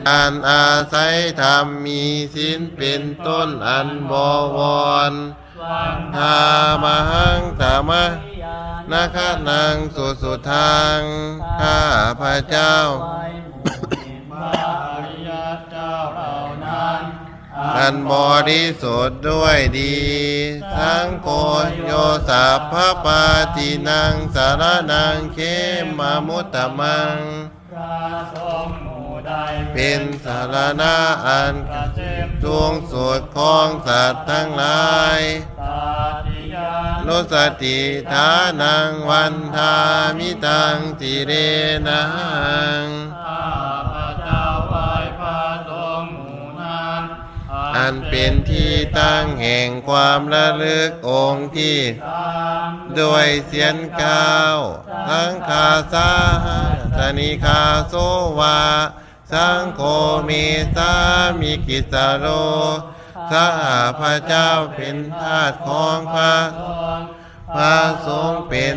การอาศัยธรรมมีศีลเป็นต้นอันบวรธามหังธรรมะนาคนังสุทางข้าพระเจ้าอันบริสุทธิ์ด้วยดีสังโฆโยสัพพปาตินังสารนังเขมามุตตมังเป็นสารณะอันสูงสุดของสัตว์ทั้งหลายนุสติฐานังวันทามิตังสิเรนังอันเป็นที่ตั้งแห่งความระลึกองค์ที่ด้วยเสียงก้าวทั้งคาสาสนิคาโสวาสังโฆมีสามิกิสโรข้าพระเจ้าเป็นทาสของพระสงฆ์เป็น